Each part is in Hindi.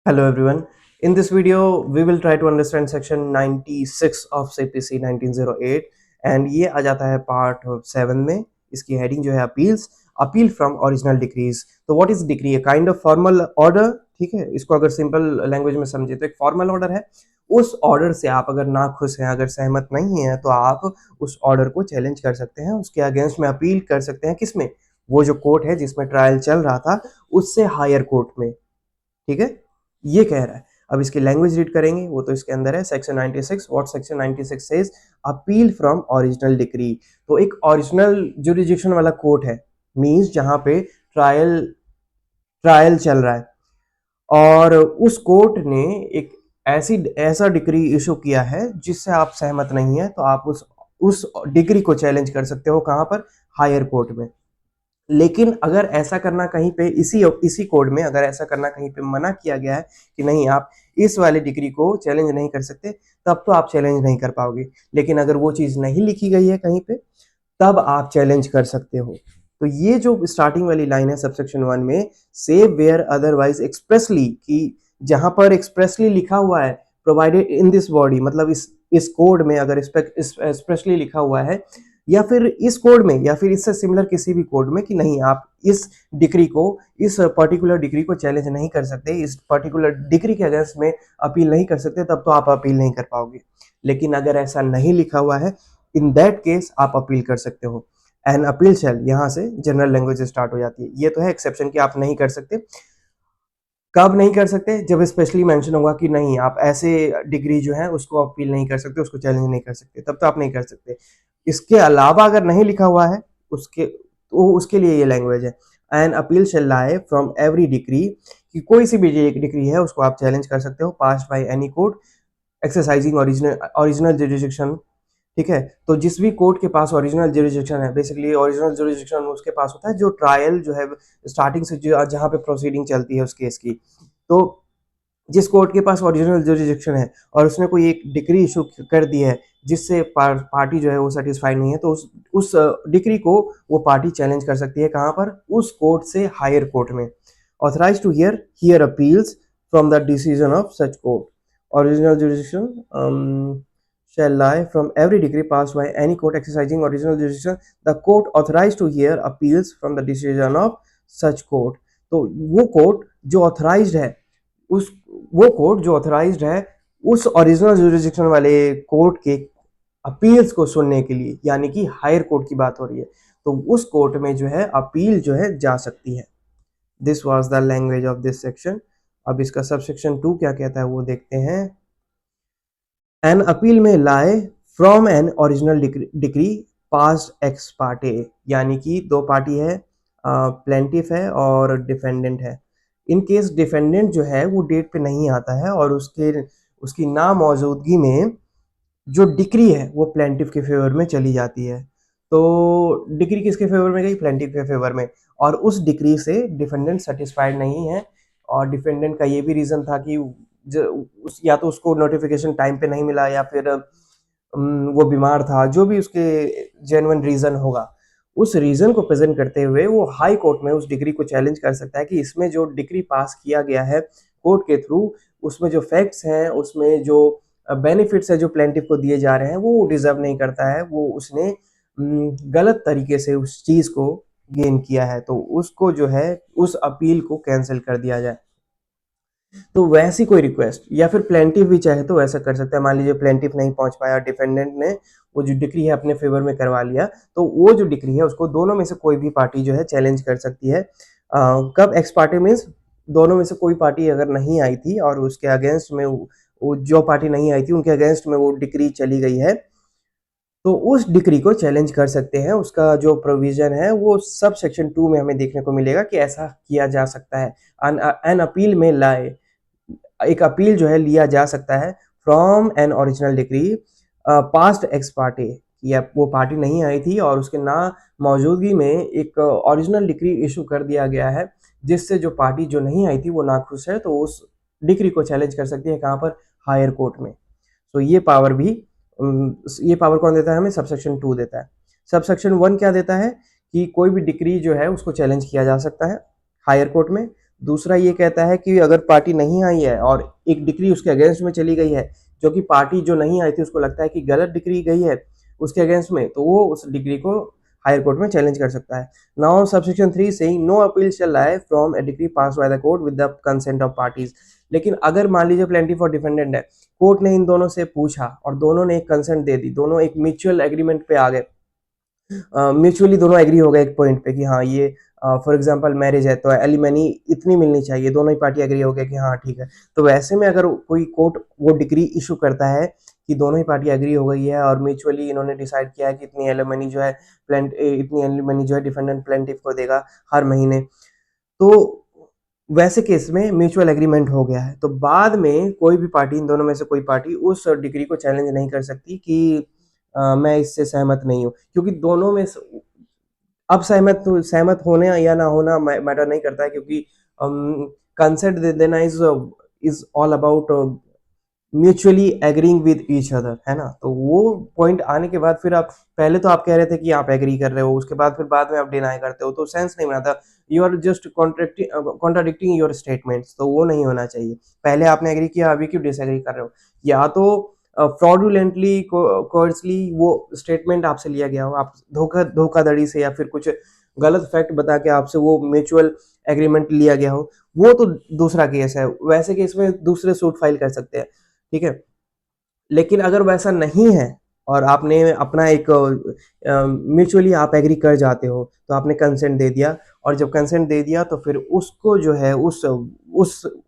Hello everyone. In this video, we will try to understand section 96 of CPC 1908 and ये आ जाता है पार्ट 7 में। इसकी हेडिंग जो है अपील फ्रॉम ओरिजिनल डिक्रीज। तो what is decree? A kind of formal order. ठीक है, इसको अगर सिंपल लैंग्वेज में समझे तो एक फॉर्मल ऑर्डर है। उस ऑर्डर से आप अगर ना खुश हैं, अगर सहमत नहीं है, तो आप उस ऑर्डर को चैलेंज कर सकते हैं, उसके अगेंस्ट में अपील कर सकते हैं। किसमें? वो जो कोर्ट है जिसमें ट्रायल चल रहा था उससे हायर कोर्ट में। ठीक है, ये कह रहा है। अब इसकी लैंग्वेज रीड करेंगे, वो तो इसके अंदर है section 96। What section 96 says? Appeal from original decree. तो एक ओरिजिनल जुरिडिक्शन वाला कोर्ट है, मींस जहां पे ट्रायल ट्रायल चल रहा है और उस कोर्ट ने एक ऐसा डिक्री इशू किया है जिससे आप सहमत नहीं है, तो आप उस डिक्री को चैलेंज कर सकते हो। कहां पर? हायर कोर्ट में। लेकिन अगर ऐसा करना कहीं पे इसी कोड में अगर ऐसा करना कहीं पे मना किया गया है कि नहीं, आप इस वाले डिग्री को चैलेंज नहीं कर सकते, तब तो आप चैलेंज नहीं कर पाओगे। लेकिन अगर वो चीज नहीं लिखी गई है कहीं पे, तब आप चैलेंज कर सकते हो। तो ये जो स्टार्टिंग वाली लाइन है सबसेक्शन 1 में, से वेयर अदरवाइज एक्सप्रेसली, कि जहां पर एक्सप्रेसली लिखा हुआ है प्रोवाइडेड इन दिस बॉडी, मतलब इस कोड में अगर एक्सप्रेसली लिखा हुआ है, या फिर इस कोड में या फिर इससे सिमिलर किसी भी कोड में कि नहीं, आप इस डिग्री को, इस पर्टिकुलर डिग्री को चैलेंज नहीं कर सकते, इस पर्टिकुलर डिग्री के अगेंस्ट में अपील नहीं कर सकते, तब तो आप अपील नहीं कर पाओगे। लेकिन अगर ऐसा नहीं लिखा हुआ है, इन दैट केस आप अपील कर सकते हो। एन अपील शैल, यहां से जनरल लैंग्वेज स्टार्ट हो जाती है। ये तो है एक्सेप्शन कि आप नहीं कर सकते। कब नहीं कर सकते? जब स्पेशली मेंशन होगा कि नहीं, आप ऐसे डिग्री जो है उसको अपील नहीं कर सकते, उसको चैलेंज नहीं कर सकते, तब तो आप नहीं कर सकते। इसके अलावा अगर नहीं लिखा हुआ है उसके लिए ये लैंग्वेज है। An appeal shall lie from every decree, कि कोई सी भी एक डिग्री है उसको आप चैलेंज कर सकते हो, passed by any court exercising original jurisdiction. ठीक है, तो जिस भी कोर्ट के पास ओरिजिनल जुरिडिक्शन है, बेसिकली ओरिजिनल जुरिडिक्शन उसके पास होता है जो ट्रायल जो है स्टार्टिंग से जहां पे प्रोसीडिंग चलती है उस केस की। तो जिस कोर्ट के पास ओरिजिनल जुरिडिक्शन है और उसने कोई एक डिक्री इशू कर दी है जिससे पार्टी जो है वो सेटिस्फाइड नहीं है, तो उस डिक्री को वो पार्टी चैलेंज कर सकती है। कहां पर? उस कोर्ट से हायर कोर्ट में। Authorise to hear appeals from the decision of such court. Original jurisdiction shall lie from every decree passed by any court exercising original jurisdiction, the court authorized to hear appeals from the decision of such court। तो वो कोर्ट जो ऑथराइज्ड है, उस वो कोर्ट जो ऑथराइज्ड है उस ओरिजिनल जुरिडिक्शन वाले कोर्ट के अपील्स को सुनने के लिए, यानी कि हायर कोर्ट की बात हो रही है, तो उस कोर्ट में जो है अपील जो है जा सकती है। This was the language of this section. अब इसका सबसेक्शन 2 क्या कहता है वो देखते हैं। एन अपील में लाए from an original decree passed x Partey, यानी कि दो पार्टी है, प्लेंटिफ है और डिफेंडेंट है। इन केस डिफेंडेंट जो है वो डेट पे नहीं आता है और उसकी ना मौजूदगी में जो डिक्री है वो प्लेंटिफ के फेवर में चली जाती है। तो डिक्री किसके फेवर में गई? प्लेंटिफ के फेवर में। और उस डिक्री से डिफेंडेंट सेटिस्फाइड नहीं है, और डिफेंडेंट का ये भी रीजन था कि या तो उसको नोटिफिकेशन टाइम पे नहीं मिला, या फिर वो बीमार था, जो भी उसके जेन्युइन रीजन होगा, उस रीजन को प्रेजेंट करते हुए वो हाई कोर्ट में उस डिग्री को चैलेंज कर सकता है कि इसमें जो डिग्री पास किया गया है कोर्ट के थ्रू, उसमें जो फैक्ट्स हैं, उसमें जो बेनिफिट्स है जो प्लेंटिफ को दिए जा रहे हैं, वो डिजर्व नहीं करता है, वो उसने गलत तरीके से उस चीज को गेन किया है, तो उसको जो है उस अपील को कैंसिल कर दिया जाए। तो वैसी कोई रिक्वेस्ट, या फिर प्लेंटिफ भी चाहे तो वैसा कर सकता है। मान लीजिए प्लेंटिफ नहीं पहुंच पाया, डिफेंडेंट ने वो जो डिक्री है अपने फेवर में करवा लिया, तो वो जो डिक्री है उसको दोनों में से कोई भी पार्टी जो है चैलेंज कर सकती है। कब? एक्स पार्टी मीन्स दोनों में से कोई पार्टी अगर नहीं आई थी और उसके अगेंस्ट में वो जो पार्टी नहीं आई थी उनके अगेंस्ट में वो डिक्री चली गई है, तो उस डिक्री को चैलेंज कर सकते हैं। उसका जो प्रोविजन है वो सब सेक्शन 2 में हमें देखने को मिलेगा कि ऐसा किया जा सकता है। एन अपील में लाए, एक अपील जो है लिया जा सकता है from an original degree past x party, या वो पार्टी नहीं आई थी और उसके ना मौजूदगी में एक ओरिजिनल डिग्री इशू कर दिया गया है जिससे जो पार्टी जो नहीं आई थी वो नाखुश है, तो उस डिग्री को चैलेंज कर सकती है। कहाँ पर? हायर कोर्ट में। तो ये पावर कौन देता है हमें? सबसेक्शन 2 देता है। सबसेक्शन 1 क्या देता है? कि कोई भी डिग्री जो है उसको चैलेंज किया जा सकता है हायर कोर्ट में। दूसरा ये कहता है कि अगर पार्टी नहीं आई है और एक डिक्री उसके अगेंस्ट में चली गई है, जो कि पार्टी जो नहीं आई थी उसको लगता है कि गलत डिक्री गई है उसके अगेंस्ट में, तो वो उस डिक्री को हायर कोर्ट में चैलेंज कर सकता है। Now subsection 3 saying no appeal shall lie from a decree passed by the court with the consent of parties. लेकिन अगर मान लीजिए प्लेंटिफ और डिफेंडेंट है, कोर्ट ने इन दोनों से पूछा और दोनों ने एक कंसेंट दे दी, दोनों एक म्यूचुअल एग्रीमेंट पे आ गए, म्यूचुअली दोनों एग्री हो गए एक पॉइंट पे कि हाँ ये फॉर एग्जांपल मैरिज है तो एलिमनी इतनी मिलनी चाहिए, दोनों ही पार्टी एग्री हो गए कि हाँ ठीक है। तो वैसे में अगर कोई कोर्ट वो डिग्री इशू करता है कि दोनों ही पार्टी एग्री हो गई है और म्यूचुअली इन्होंने डिसाइड किया है कि इतनी एलिमनी जो है इतनी एलिमनी जो है डिफेंडेंट प्लेंटिफ को देगा हर महीने, तो वैसे केस में म्यूचुअल एग्रीमेंट हो गया है, तो बाद में कोई भी पार्टी, इन दोनों में से कोई पार्टी उस डिग्री को चैलेंज नहीं कर सकती कि मैं इससे सहमत नहीं हूँ, क्योंकि दोनों में अब सहमत होने या ना होना मैटर नहीं करता है, क्योंकि कंसेंट दे देना is all about mutually agreeing with each other, है ना। तो वो पॉइंट आने के बाद फिर आप पहले तो आप कह रहे थे कि आप एग्री कर रहे हो, उसके बाद फिर बाद में आप डिनाई करते हो, तो सेंस नहीं बनाता। You are just contradicting your statements, तो वो नहीं होना चाहिए। पहले आपने एग्री किया, अभी क्यों डिसएग्री कर रहे हो? या तो फ्रॉडुलेंटली कोर्सली वो स्टेटमेंट आपसे लिया गया हो, आप धोखाधड़ी से या फिर कुछ गलत फैक्ट बता के आपसे वो म्यूचुअल एग्रीमेंट लिया गया हो, वो तो दूसरा केस है। वैसे केस में दूसरे सूट फाइल कर सकते हैं, ठीक है। लेकिन अगर वैसा नहीं है और आपने अपना एक म्यूचुअली आप एग्री कर जाते हो, तो आपने कंसेंट दे दिया, और जब कंसेंट दे दिया तो फिर उसको जो है उस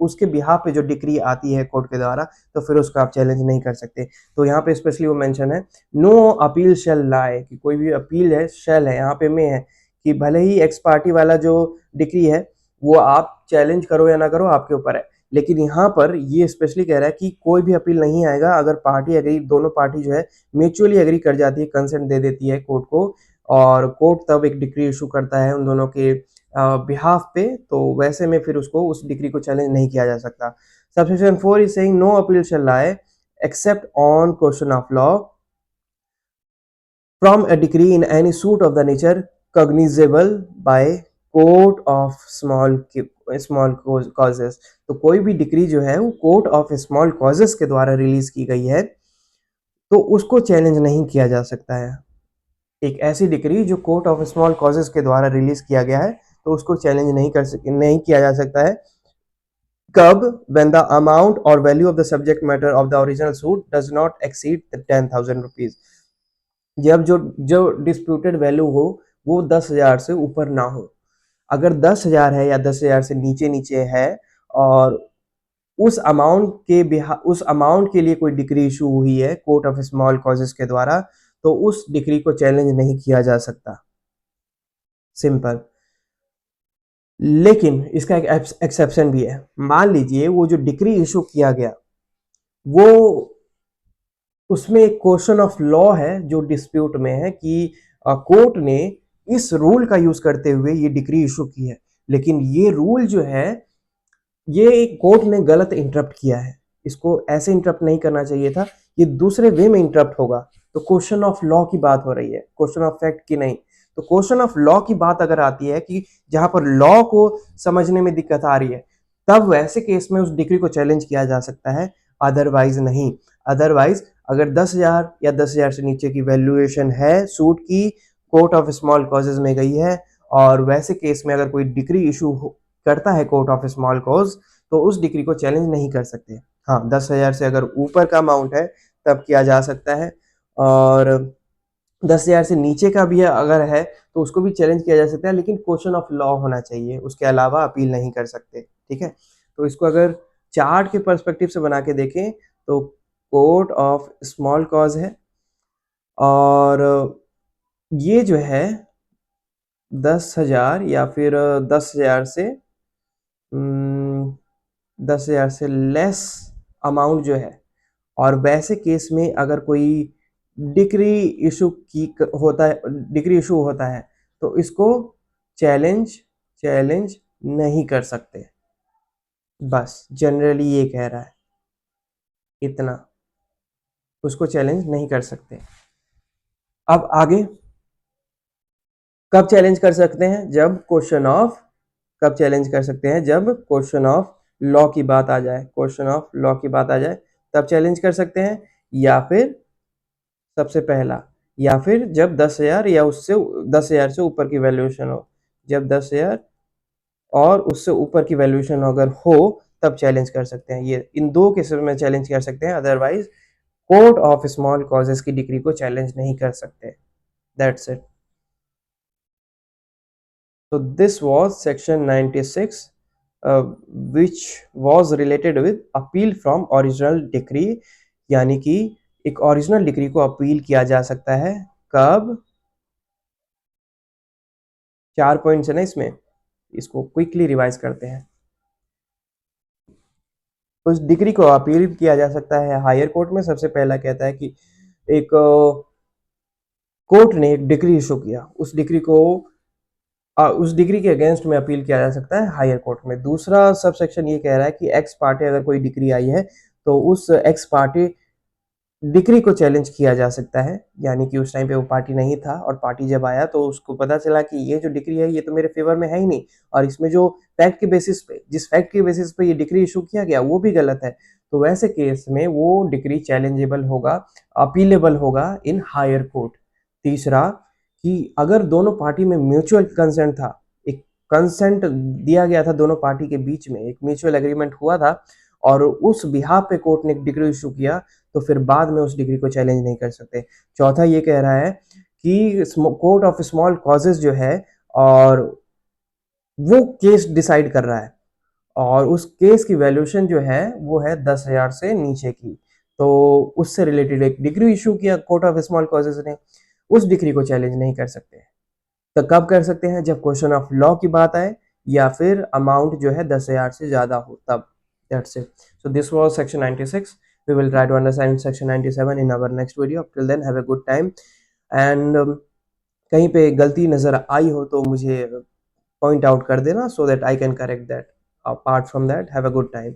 उसके बिहाफ पे जो डिक्री आती है कोर्ट के द्वारा, तो फिर उसको आप चैलेंज नहीं कर सकते। तो यहाँ पे स्पेशली वो मेंशन है नो अपील शेल लाई, कि कोई भी अपील है, शेल है यहाँ पे में है कि भले ही एक्स पार्टी वाला जो डिक्री है वो आप चैलेंज करो या ना करो आपके ऊपर है, लेकिन यहाँ पर ये स्पेशली कह रहा है कि कोई भी अपील नहीं आएगा अगर पार्टी एग्री, दोनों पार्टी जो है म्यूचुअली एग्री कर जाती है, कंसेंट दे देती है कोर्ट को, और कोर्ट तब एक डिक्री इशू करता है उन दोनों के बिहाफ पे, तो वैसे में फिर उसको उस डिक्री को चैलेंज नहीं किया जा सकता। Subsection 4 is saying no appeal shall lie except on question of law from a decree in any suit of the nature cognizable by court of small causes। तो कोई भी डिक्री जो है वो कोर्ट ऑफ स्मॉल कॉजेस के द्वारा रिलीज की गई है, तो उसको चैलेंज नहीं किया जा सकता है। एक ऐसी डिक्री जो कोर्ट ऑफ स्मॉल कॉजेस के द्वारा रिलीज किया गया है, तो उसको चैलेंज नहीं किया जा सकता है। कब? when the amount or value of the subject matter of the original suit does not exceed the 10,000 rupees। जब जो जो डिस्प्यूटेड वैल्यू हो वो 10,000 से ऊपर ना हो। अगर 10,000 है या 10,000 से नीचे नीचे है और उस अमाउंट के लिए कोई डिक्री इशू हुई है कोर्ट ऑफ स्मॉल कॉजेस के द्वारा, तो उस डिक्री को चैलेंज नहीं किया जा सकता। सिंपल। लेकिन इसका एक एक्सेप्शन भी है। मान लीजिए वो जो डिक्री इशू किया गया वो, उसमें एक क्वेश्चन ऑफ लॉ है जो डिस्प्यूट में है कि कोर्ट ने इस रूल का यूज करते हुए ये डिक्री इशू की है, लेकिन ये रूल जो है ये कोर्ट ने गलत इंटरप्ट किया है, इसको ऐसे इंटरप्ट नहीं करना चाहिए था, ये दूसरे वे में इंटरप्ट होगा। तो क्वेश्चन ऑफ लॉ की बात हो रही है, क्वेश्चन ऑफ फैक्ट की नहीं। तो क्वेश्चन ऑफ लॉ की बात अगर आती है कि जहां पर लॉ को समझने में दिक्कत आ रही है, तब वैसे केस में उस डिग्री को चैलेंज किया जा सकता है, अदरवाइज नहीं। अदरवाइज अगर 10,000 या 10,000 से नीचे की वैल्यूएशन है सूट की, कोर्ट ऑफ स्मॉल कॉजेज में गई है, और वैसे केस में अगर कोई डिग्री इशू करता है कोर्ट ऑफ स्मॉल कॉज, तो उस डिग्री को चैलेंज नहीं कर सकते। हाँ, 10,000 से अगर ऊपर का अमाउंट है तब किया जा सकता है, और 10,000 से नीचे का भी अगर है तो उसको भी चैलेंज किया जा सकता है, लेकिन क्वेश्चन ऑफ लॉ होना चाहिए, उसके अलावा अपील नहीं कर सकते। ठीक है, तो इसको अगर चार्ट के पर्सपेक्टिव से बना के देखें तो कोर्ट ऑफ स्मॉल कॉज है, और ये जो है 10,000 या फिर 10,000 से 10,000 से लेस अमाउंट जो है, और वैसे केस में अगर कोई डिक्री डिक्री इशू होता है तो इसको चैलेंज नहीं कर सकते। बस जनरली ये कह रहा है इतना, उसको चैलेंज नहीं कर सकते। अब आगे कब चैलेंज कर सकते हैं? जब क्वेश्चन ऑफ कब चैलेंज कर सकते हैं? जब क्वेश्चन ऑफ लॉ की बात आ जाए, क्वेश्चन ऑफ लॉ की बात आ जाए तब चैलेंज कर सकते हैं, या फिर सबसे पहला, या फिर जब 10,000 या उससे 10,000 से ऊपर की वैल्यूएशन हो। जब 10,000 और उससे ऊपर की वैल्यूएशन अगर हो तब चैलेंज कर सकते हैं। ये इन दो केसेस में चैलेंज कर सकते हैं, otherwise court of small causes की डिग्री को चैलेंज नहीं कर सकते। That's it. So this was section 96, which was related with appeal from original decree, यानी कि एक ओरिजिनल डिग्री को अपील किया जा सकता है कब? 4 पॉइंट्स है ना इसमें, इसको क्विकली रिवाइज करते हैं। उस डिग्री को अपील किया जा सकता है हायर कोर्ट में। सबसे पहला कहता है कि एक कोर्ट ने एक डिग्री इशू किया, उस डिग्री के अगेंस्ट में अपील किया जा सकता है हायर कोर्ट में। दूसरा सब सेक्शन ये कह रहा है कि एक्स पार्टी अगर कोई डिग्री आई है तो उस एक्स पार्टी डिग्री को चैलेंज किया जा सकता है, यानी कि उस टाइम पे वो पार्टी नहीं था और पार्टी जब आया तो उसको पता चला कि ये जो डिग्री है ये तो मेरे फेवर में है ही नहीं, और इसमें जो फैक्ट के बेसिस पे, जिस फैक्ट के बेसिस पे ये डिग्री इशू किया गया वो भी गलत है, तो वैसे केस में वो डिग्री चैलेंजेबल होगा, अपीलेबल होगा इन हायर कोर्ट। तीसरा कि अगर दोनों पार्टी में म्यूचुअल कंसेंट था, एक कंसेंट दिया गया था दोनों पार्टी के बीच में, एक म्यूचुअल एग्रीमेंट हुआ था और उस बिहाफ पे कोर्ट ने एक डिग्री इशू किया, तो फिर बाद में उस डिग्री को चैलेंज नहीं कर सकते। चौथा ये कह रहा है कि कोर्ट ऑफ स्मॉल कॉजेज जो है, और वो केस डिसाइड कर रहा है और उस केस की वैल्यूएशन जो है वो है 10,000 से नीचे की, तो उससे रिलेटेड एक डिग्री इशू किया कोर्ट ऑफ स्मॉल कॉजेज ने, उस डिग्री को चैलेंज नहीं कर सकते। तो कब कर सकते हैं? जब क्वेश्चन ऑफ लॉ की बात आए या फिर अमाउंट जो है 10,000 से ज्यादा हो तब। That's it. So this was section 96. We will try to understand section 97 in our next video. Till then, have a good time. And कहीं पे गलती नज़र आई हो तो मुझे पॉइंट आउट कर देना, so that I can correct that. Apart from that, have a good time.